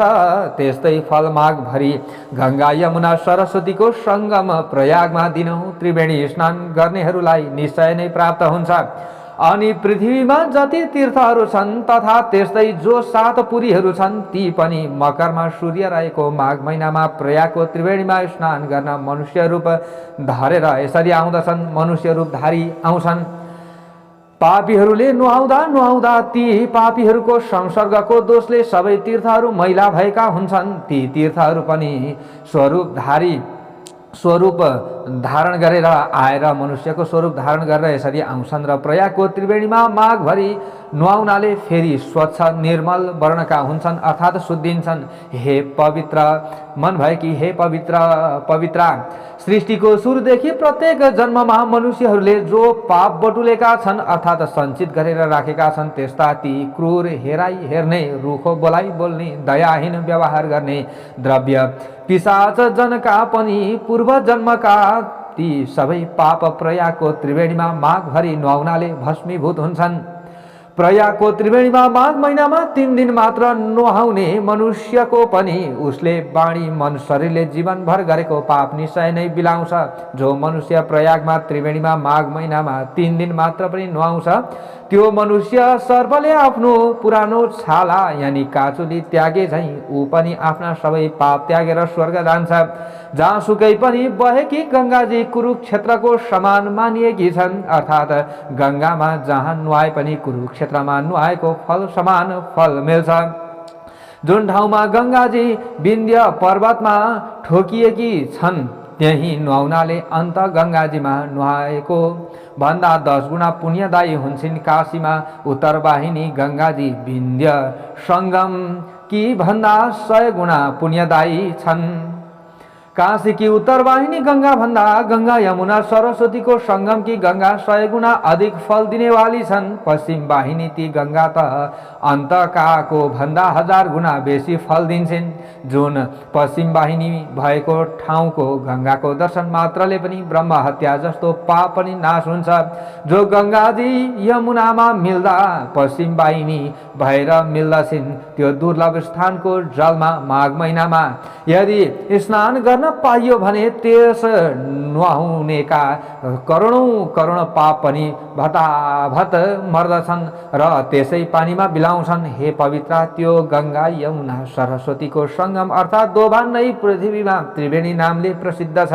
त्यस्तै फल माघभरि गङ्गा यमुना सरस्वतीको सङ्गम प्रयागमा दिनहुँ त्रिवेणी स्नान गर्नेहरूलाई निश्चय नै प्राप्त हुन्छ। अनि पृथ्वीमा जति तीर्थहरू छन् तथा त्यस्तै जो 7 पुरीहरू छन् ती पनि मकरमा सूर्य रहेको माघ महिनामा प्रयागको त्रिवेणीमा स्नान गर्न मनुष्य रूप धरेर यसरी आउँदछन्। मनुष्य रूपधारी आउँछन्। पापीहरूले नुहाउँदा ती पापीहरूको संसर्गको दोषले सबै तीर्थहरू मैला भएका हुन्छन्। ती तीर्थहरू पनि स्वरूप धारण गरेर आएर मनुष्यको स्वरूप धारण गरेर यसरी आउँछन् र प्रयागको त्रिवेणीमा माघभरि नुहाउनाले फेरि स्वच्छ निर्मल वर्णका हुन्छन् अर्थात् शुद्धिन्छन्। हे पवित्र मन भएकी हे पवित्र सृष्टिको सुरुदेखि प्रत्येक जन्ममा मनुष्यहरूले जो पाप बटुलेका छन् अर्थात् सञ्चित गरेर राखेका छन् त्यस्ता ती क्रूर, हेराई हेर्ने, रुखो बोलाइ बोल्ने, दयाहीन व्यवहार गर्ने, द्रव्य पिशाच जनका पनि पूर्व जन्मका ती सबै पाप प्रयागको त्रिवेणीमा माघभरि नुहाउनाले भस्मीभूत हुन्छन्। प्रयागको त्रिवेणीमा माघ महिनामा 3 दिन मात्र नुहाउने मनुष्यको पनि उसले वाणी मन शरीरले जीवनभर गरेको पाप निश्चय नै बिलाउँछ। जो मनुष्य प्रयागमा त्रिवेणीमा माघ महिनामा 3 दिन मात्र पनि नुहाउँछ त्यो मनुष्य सर्पले आफ्नो पुरानो छाला यानि काचुली त्यागे झैँ ऊ पनि आफ्ना सबै पाप त्यागेर स्वर्ग जान्छ। जहाँसुकै पनि बहेकी गङ्गाजी कुरुक्षेत्रको समान मानिएकी छन् अर्थात् गङ्गामा जहाँ नुहाए पनि कुरुक्षेत्रमा नुहाएको फल समान फल मिल्छ। जुन ठाउँमा गङ्गाजी विन्ध्य पर्वतमा ठोकिएकी छन् त्यही नुहाउनाले अन्त गङ्गाजीमा नुहाएको भन्दा 10 गुणा पुण्यदायी हुन्छन्। काशीमा उत्तरवाहिनी गङ्गाजी विन्ध्य सङ्गम कि भन्दा 100 गुणा पुण्यदायी छन्। काशी की उत्तर वाहिनी गंगा भन्दा गंगा यमुना सरस्वती को संगम की गंगा 100 गुना अधिक फल दिने वाली छन्। पश्चिम वाहिनी ती गंगा त अन्तकाको भन्दा 1000 गुना बेसी फल दिन्छन्। जुन पश्चिम वाहिनी भएको ठाउँको गंगाको दर्शन मात्रले पनि ब्रह्म हत्या जस्तो पाप पनि नाश हुन्छ। जो गंगाजी यमुनामा मिल्दा पश्चिम वाहिनी भएर मिल्दछन् त्यो दुर्लभ स्थानको जलमा माघ महिनामा यदि स्नान गर्न पाइयो भने त्यस नुहाउनेका करोडौं करोड पाप पनि भताभत मर्दछन् र त्यसै पानीमा बिलाउँछन्। हे पवित्र त्यो गंगा यमुना सरस्वतीको संगम अर्थात् दोभान नै पृथ्वीमा त्रिवेणी नामले प्रसिद्ध छ।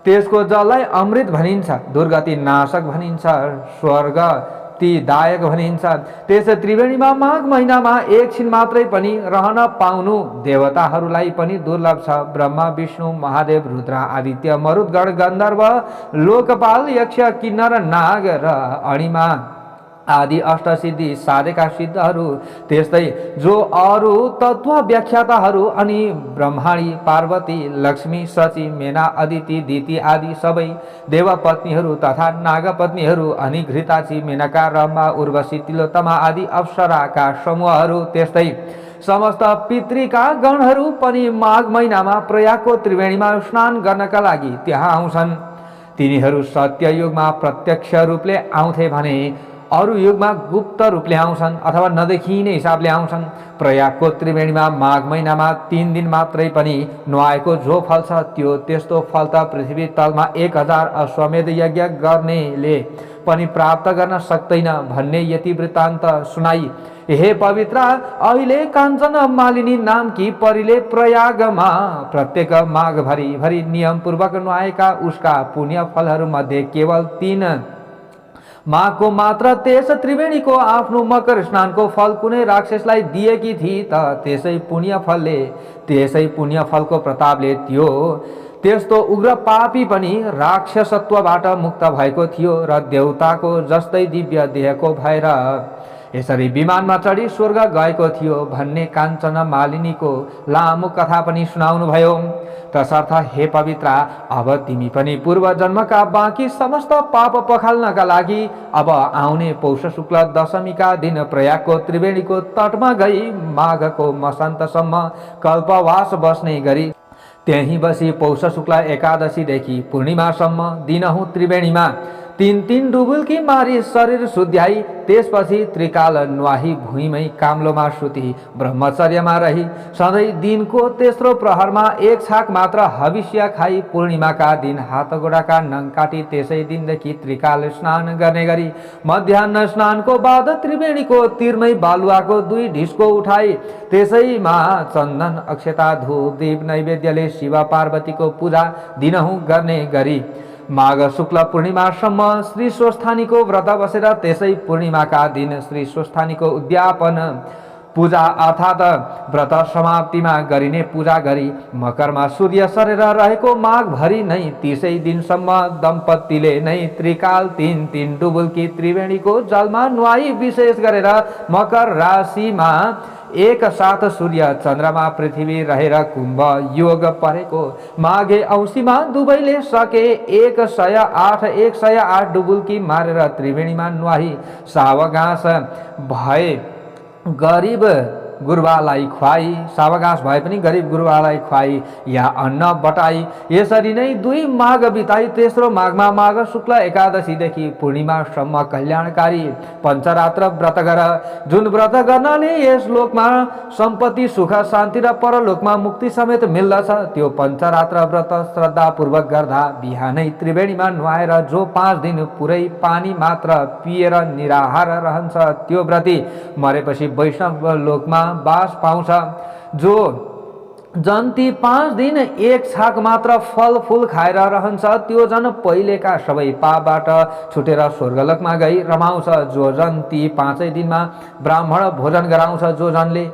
त्यसको जललाई अमृत भनिन्छ, दुर्गति नाशक भनिन्छ, स्वर्ग दायक भनिन्छ। त्यस त्रिवेणीमा माघ महिनामा एकछिन मात्रै पनि रहन पाउनु देवताहरूलाई पनि दुर्लभ छ। ब्रह्मा विष्णु महादेव रुद्र आदित्य मरुद्गण गन्धर्व लोकपाल यक्ष किन्नर नाग र अणिमा आदि अष्टसिद्धि साधेका सिद्धहरू त्यस्तै जो अरू तत्व व्याख्याताहरू अनि ब्रह्माणी पार्वती लक्ष्मी सची मेना अदिति दिति आदि सबै देवपत्नीहरू तथा नागपत्नीहरू अनि घृताची मेनका रमा उर्वशी तिलोत्तमा आदि अप्सराका समूहहरू त्यस्तै समस्त पितृका गणहरू पनि माघ महिनामा प्रयागको त्रिवेणीमा स्नान गर्नका लागि त्यहाँ आउँछन्। तिनीहरू सत्य युगमा प्रत्यक्ष रूपले आउँथे भने अरू युगमा गुप्त रूपले आउँछन् अथवा नदेखिने हिसाबले आउँछन्। प्रयागको त्रिवेणीमा माघ महिनामा 3 दिन मात्रै पनि नुहाएको जो फल छ त्यो त्यस्तो फल त पृथ्वी तलमा 1000 अश्वमेध यज्ञ गर्नेले पनि प्राप्त गर्न सक्दैन भन्ने यति वृत्तान्त सुनाई। हे पवित्र अहिले काञ्चन मालिनी नामकी परीले प्रयागमा प्रत्येक माघ भरि नियम पूर्वक नुहाएका उसका पुण्य फलहरू मध्ये केवल 3 माघको मात्र त्यस त्रिवेणीको आफ्नो मकर स्नानको फल कुनै राक्षसलाई दिएकी थिए त त्यसै पुण्य फलको प्रतापले त्यो त्यस्तो उग्र पापी पनि राक्षसत्वबाट मुक्त भएको थियो र देवताको जस्तै दिव्य देहको भएर यसरी विमानमा चढी स्वर्ग गएको थियो भन्ने काञ्चन मालिनीको लामो कथा पनि सुनाउनु भयो। तसर्थ हे पवित्र अब तिमी पनि पूर्व जन्मका बाँकी समस्त पाप पखाल्नका लागि अब आउने पौष शुक्ल दशमीका दिन प्रयागको त्रिवेणीको तटमा गई माघको मसान्तसम्म कल्पवास बस्ने गरी त्यही बसी पौष शुक्ल एकादशीदेखि पूर्णिमासम्म दिनहुँ त्रिवेणीमा 3 डुबुल्की मारी शरीर शुद्ध्याई त्यसपछि त्रिकाल नुहाई भुइँमै काम्लोमा सुती ब्रह्मचर्यमा रही सधैँ दिनको तेस्रो प्रहरमा 1 छाक मात्र हविष्य खाई पूर्णिमाका दिन हातगोडाका नङ काटी त्यसै दिनदेखि त्रिकाल स्नान गर्ने गरी मध्याह्न स्नानको बाद त्रिवेणीको तीरमै बालुवाको 2 ढिस्को उठाई त्यसैमा चन्दन अक्षता धूप दीप नैवेद्यले शिव पार्वतीको पूजा दिनहुँ गर्ने गरी माघ शुक्ल पूर्णिमासम्म श्री स्वस्थानीको व्रत बसेर त्यसै पूर्णिमाका दिन श्री स्वस्थानीको उद्यापन पूजा अर्थात् व्रत समाप्तिमा गरिने पूजा गरी मकरमा सूर्य सरेर रहेको माघ भरि नै 30 दिनसम्म दम्पतिले नै त्रिकाल 3 डुबुल्की त्रिवेणीको जलमा नुहाई विशेष गरेर मकर राशिमा एक साथ सूर्य चन्द्रमा पृथ्वी रहेर कुम्भ योग परेको माघे औँसीमा दुवैले सके 108 डुबुल्की मारेर त्रिवेणीमा नुहाई सावगाँस भए गरीब गुरुवालाई खुवाई सावगाँस भए पनि गरीब गुरुवालाई खुवाई या अन्न बटाई यसरी नै 2 माघ बिताई तेस्रो माघमा माघ शुक्ल एकादशीदेखि पूर्णिमासम्म कल्याणकारी पञ्चरात्र व्रत गर। जुन व्रत गर्नाले यस लोकमा सम्पत्ति सुख शान्ति र परलोकमा मुक्ति समेत मिल्दछ त्यो पञ्चरात्र व्रत श्रद्धापूर्वक गर्दा बिहानै त्रिवेणीमा नुहाएर जो 5 दिन पुरै पानी मात्र पिएर निराहार रहन्छ त्यो व्रती मरेपछि वैष्णव लोकमा बास पाउँछ। जो जन ती 5 दिन 1 छाक मात्र फल फूल खाएर रहन्छ त्यो जन पहिलेका सबै पापबाट छुटेर स्वर्गलोकमा गई रमाउँछ। जो जन ती 5 दिनमा ब्राह्मण भोजन गराउँछ जो जनले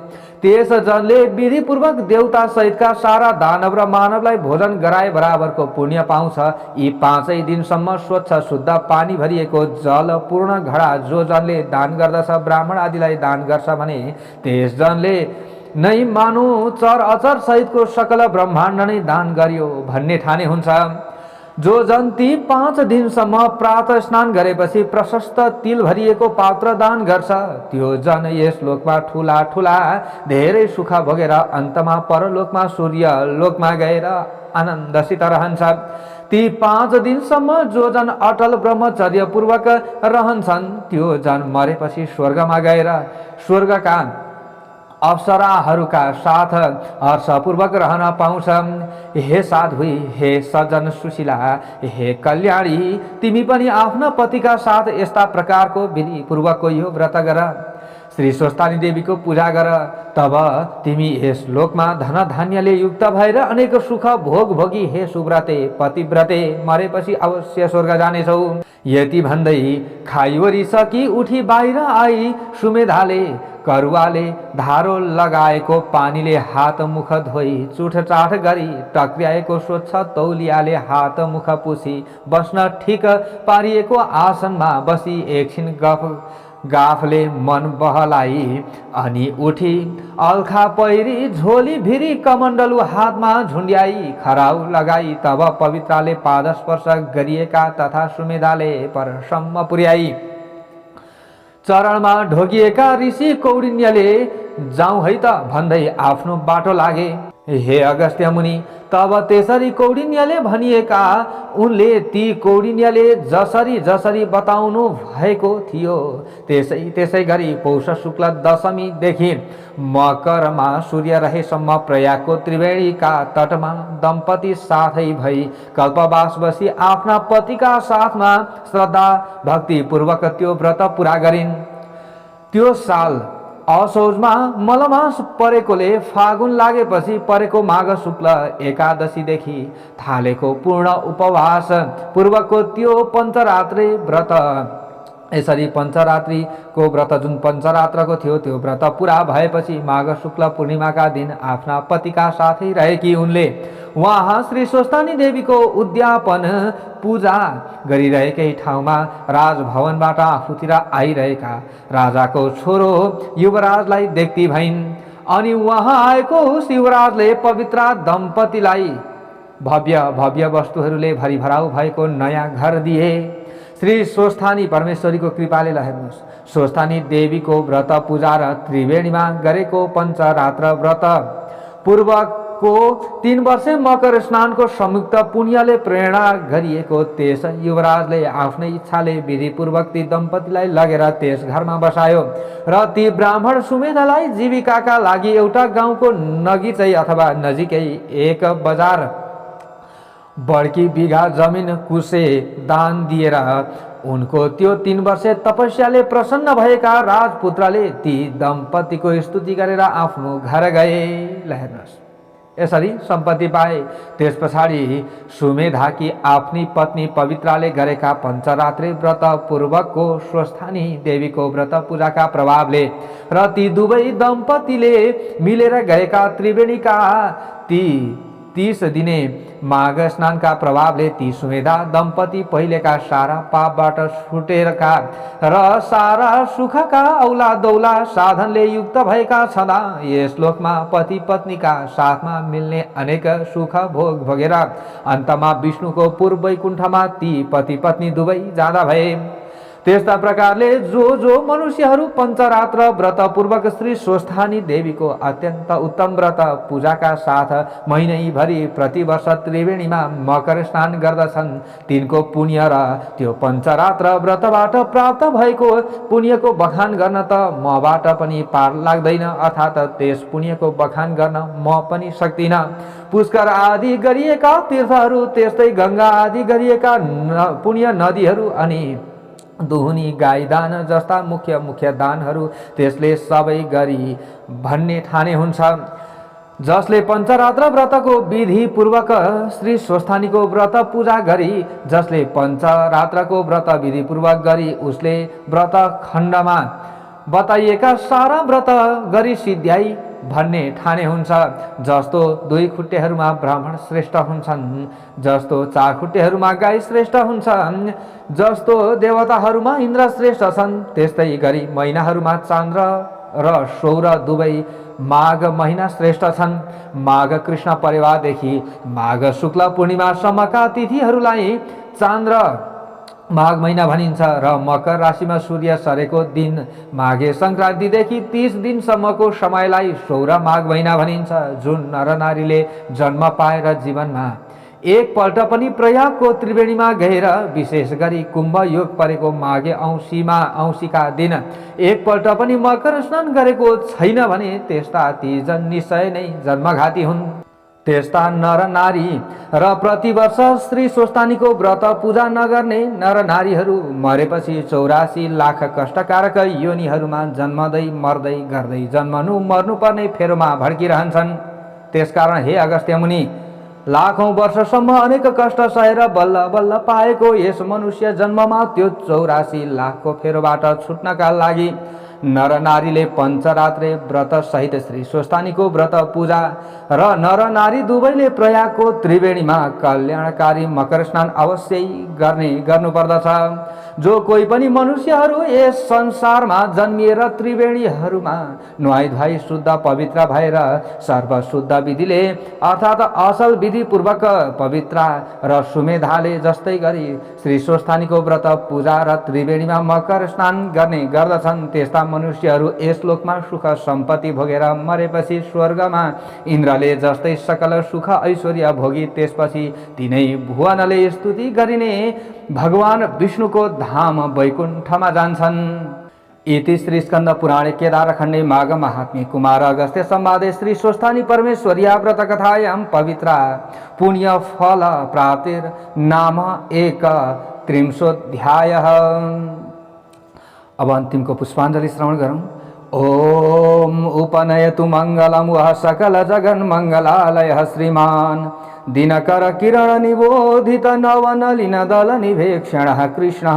त्यस जनले विधिपूर्वक देवता सहितका सारा दानव र मानवलाई भोजन गराए बराबरको पुण्य पाउँछ। यी 5 दिनसम्म स्वच्छ शुद्ध पानी भरिएको जल पूर्ण घडा जो जनले दान गर्दछ ब्राह्मण आदिलाई दान गर्छ भने त्यस जनले नै मानु चर अचर सहितको सकल ब्रह्माण्ड नै दान गरियो भन्ने ठाने हुन्छ। जो जन ती 5 दिनसम्म प्रातः स्नान गरेपछि प्रशस्त तिल भरिएको पात्र दान गर्छ त्यो जन यस लोकमा ठुला ठुला धेरै सुख भोगेर अन्तमा परलोकमा सूर्य लोकमा गएर आनन्दसित रहन्छ। ती 5 दिनसम्म जो जन अटल ब्रह्मचर्य पूर्वक रहन्छन् त्यो जन मरेपछि स्वर्गमा गएर स्वर्गका अप्सराहरूका साथ हर्षपूर्वक रहन पाउँछ। हे साधु, हे सज्जन सुशीला, हे कल्याणी, तिमी पनि आफ्ना पतिका साथ यस्ता प्रकारको विधि पूर्वकको यो व्रत गर। श्री स्वस्थानी देवीको पूजा गर, तब तिमी यस लोकमा धन धान्यले युक्त भएर अनेक सुख भोग भोगी हे सुव्रते पतिव्रते मरेपछि अवश्य स्वर्ग जानेछौ। यति भन्दै खाइवरी सकी उठी बाहिर आई सुमेधाले करुवाले धारो लगाएको पानीले हात मुख धोई चुठचाठ गरी टक्र्याएको स्वच्छ तौलियाले हात मुख पुसी बस्न ठिक पारिएको आसनमा बसी एकछिन गाफले मन बहलाई अनि उठी अल्खा पहिरी झोली भिरी कमण्डलु हातमा झुन्ड्याई खराउ लगाई तब पवित्राले पादस्पर्श गरिएका तथा सुमेधाले परसम्म पुर्याई। चरणमा ढोगिएका ऋषि कौडिन्यले जाउँ है त भन्दै आफ्नो बाटो लागे। हे अगस्त्य मुनि, तब त्यसरी कौडिन्यले भनिएका उनले ती कौडिन्यले जसरी जसरी बताउनु भएको थियो त्यसै गरी पौष शुक्ल दशमीदेखि मकरमा सूर्य रहेसम्म प्रयागको त्रिवेणीका तटमा दम्पति साथै भई कल्पवास बसी आफ्ना पतिका साथमा श्रद्धा भक्ति पूर्वक त्यो व्रत पूरा गरिन्। त्यो साल असोजमा मलमास परेकोले फागुन लागेपछि परेको माघ शुक्ल एकादशीदेखि थालेको पूर्ण उपवास पूर्वकको त्यो पञ्चरात्रि व्रत, यसरी पञ्चरात्रिको व्रत जुन पञ्चरात्रको थियो त्यो व्रत पुरा भएपछि माघ शुक्ल पूर्णिमाका दिन आफ्ना पतिका साथै रहेकी उनले वहाँ श्री स्वस्थानी देवीको उद्यापन पूजा गरिरहेकै ठाउँमा राजभवनबाट आफूतिर आइरहेका राजाको छोरो युवराजलाई देख्ती भइन्। अनि वहाँ आएको युवराजले पवित्र दम्पतिलाई भव्य भव्य वस्तुहरूले भरिभराउ भएको नयाँ घर दिए। श्री स्वस्थानी परमेश्वरीको कृपाले हेर्नुहोस्, स्वस्थानी देवीको व्रत पूजा र त्रिवेणीमा गरेको पञ्चरात्र व्रत पूर्वकको 3 वर्ष मकर स्नानको संयुक्त पुण्यले प्रेरणा गरिएको त्यस युवराजले आफ्नै इच्छाले विधिपूर्वक ती दम्पतिलाई लगेर त्यस घरमा बसायो र ती ब्राह्मण सुमेधालाई जीविकाका लागि एउटा गाउँको नगिचै अथवा नजिकै एक बजार बड्की बिघा जमिन कुसे दान दिएर उनको त्यो 3 वर्ष तपस्याले प्रसन्न भएका राजपुत्रले ती दम्पतिको स्तुति गरेर आफ्नो घर गए। हेर्नुहोस्, यसरी सम्पत्ति पाए। त्यस पछाडि सुमेधाकी आफ्नी पत्नी पवित्राले गरेका पञ्चरात्रि व्रत पूर्वकको स्वस्थानी देवीको व्रत पूजाका प्रभावले र ती दुवै दम्पतिले मिलेर गएका त्रिवेणीका ती 30 दिने माघ स्नानका प्रभावले ती सुमेधा दम्पति पहिलेका सारा पापबाट छुटेरका र सारा सुखका औला दौला साधनले युक्त भएका छँदा यस लोकमा पति पत्नीका साथमा मिल्ने अनेक सुख भोग भोगेर अन्तमा विष्णुको पूर्व वैकुण्ठमा ती पति पत्नी दुवै जाँदा भए। त्यस्ता प्रकारले जो मनुष्यहरू पञ्चरात्र व्रत पूर्वक श्री स्वस्थानी देवीको अत्यन्त उत्तम व्रत पूजाका साथ महिनैभरि प्रतिवर्ष त्रिवेणीमा मकर स्नान गर्दछन् तिनको पुण्य र त्यो पञ्चरात्र व्रतबाट प्राप्त भएको पुण्यको बखान गर्न त मबाट पनि पार लाग्दैन, अर्थात् त्यस पुण्यको बखान गर्न म पनि सक्दिन। पुष्कर आदि गरिएका तीर्थहरू, त्यस्तै गङ्गा आदि गरिएका पुण्य नदीहरू अनि दुहुनी गाई दान जस्ता मुख्य मुख्य दानहरू त्यसले सबै गरी भन्ने ठाने हुन्छ। जसले पञ्चरात्र व्रतको विधि पूर्वक श्री स्वस्थानीको व्रत पूजा गरी, जसले पञ्चरात्रको व्रत विधि पूर्वक गरी उसले व्रत खण्डमा बताइएका सारा व्रत गरी सिद्ध्याई भन्ने ठाने हुन्छ। जस्तो 2 खुट्टेहरूमा ब्राह्मण श्रेष्ठ हुन्छन्, जस्तो 4 खुट्टेहरूमा गाई श्रेष्ठ हुन्छन्, जस्तो देवताहरूमा इन्द्र श्रेष्ठ छन्, त्यस्तै गरी महिनाहरूमा चन्द्र र सौर दुवै माघ महिना श्रेष्ठ छन्। माघ कृष्ण परिवारदेखि माघ शुक्ल पूर्णिमासम्मका तिथिहरूलाई चान्द्र माघ महिना भनिन्छ र मकर राशिमा सूर्य सरेको दिन माघे सङ्क्रान्तिदेखि 30 दिनसम्मको समयलाई सौर माघ महिना भनिन्छ। जुन नरनारीले जन्म पाएर जीवनमा एकपल्ट पनि प्रयागको त्रिवेणीमा गएर विशेष गरी कुम्भ योग परेको माघे औँसीका दिन एकपल्ट पनि मकर स्नान गरेको छैन भने त्यस्ता ती निश्चय नै जन्मघाती हुन्। त्यस्ता नर नारी र प्रतिवर्ष श्री स्वस्थानीको व्रत पूजा नगर्ने नर नारीहरू मरेपछि 84 लाख कष्टकारक योनिहरूमा जन्मदै मर्दै गर्दै जन्मनु मर्नुपर्ने फेरोमा भड्किरहन्छन्। त्यसकारण हे अगस्त्य मुनि, लाखौं वर्षसम्म अनेक कष्ट सहेर बल्ल बल्ल पाएको यस मनुष्य जन्ममा त्यो 84 लाखको फेरोबाट छुट्नका लागि नर नारीले पञ्चरात्रे व्रत सहित श्री स्वस्थानीको व्रत पूजा र नर नारी दुवैले प्रयागको त्रिवेणीमा कल्याणकारी मकर स्नान अवश्य गर्नुपर्दछ। जो कोही पनि मनुष्यहरू यस संसारमा जन्मिएर त्रिवेणीहरूमा नुहाई धुवाई शुद्ध पवित्र भएर सर्वशुद्ध विधिले अर्थात् असल विधिपूर्वक पवित्र र सुमेधाले जस्तै गरी श्री स्वस्थानीको व्रत पूजा र त्रिवेणीमा मकर स्नान गर्ने गर्दछन्, त्यस्ता मनुष्यहरू यस लोकमा सुख सम्पत्ति भोगेर मरेपछि स्वर्गमा इन्द्रले जस्तै सकल सुख ऐश्वर्य भोगी त्यसपछि तिनै भुवनले स्तुति गरिने भगवान विष्णुको धाम वैकुण्ठमा जान्छन्। इति श्री स्कंद पुराणे केदारखण्डे माघ महात्म्ये कुमार अगस्त्य संवादे श्री स्वस्थानी परमेश्वर्या व्रत कथायां पवित्रा पुण्य फल प्राप्तिर नाम 31 अब अन्तिमको पुष्पाञ्जलि श्रवण गरौँ। ओम उपनयतु मंगलम वह सकल जगन मंगलालय श्रीमान दिनकर किरण निबोधित नवनलिन दल निभेक्षण कृष्ण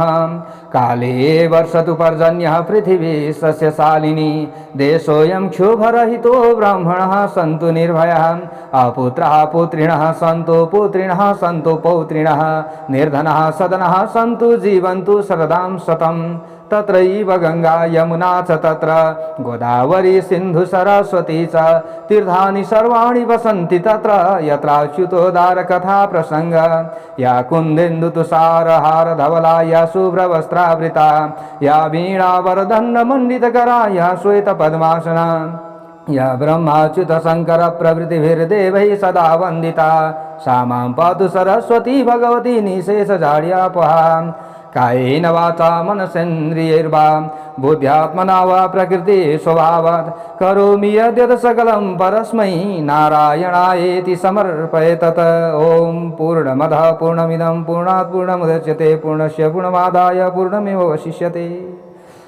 काले वर्षतु पर्जन्य पृथिवी सस्यशालिनी देशोऽयं क्षोभरहितो ब्राह्मणः सन्तु निर्भयः अपुत्रः पुत्रिणः सन्तु पुत्रिणः सन्तु पौत्रिणः निर्धनः सदनः सन्तु जीवन्तु शरदां शतम् तत्रैव गंगा यमुना च तत्र गोदावरी सिंधु सरस्वती च तीर्थानि सर्वाणि वसन्ति तत्र यत्राच्युतोदार कथा प्रसंग या कुन्देन्दु तुषारहार धवला या शुभ्रवस्त्रावृता या वीणा वरदण्ड मंडितकरा या श्वेत पद्मासना या ब्रह्माच्युत शंकर प्रभृतिभिर्देवैः सदा वन्दिता सा मां पातु सरस्वती भगवती निशेषजाड्यापहा कायेन वाचा मनसेन्द्रियैर्वा बुद्ध्यात्मना वा प्रकृति स्वभावात् करोमि यद्यत् सकलं परस्मै नारायणायेति समर्पयेत्। ओम पूर्णमदः पूर्णमिदं पूर्णात् पूर्णमुदच्यते पूर्णस्य पूर्णमादाय पूर्णमेवावशिष्यते।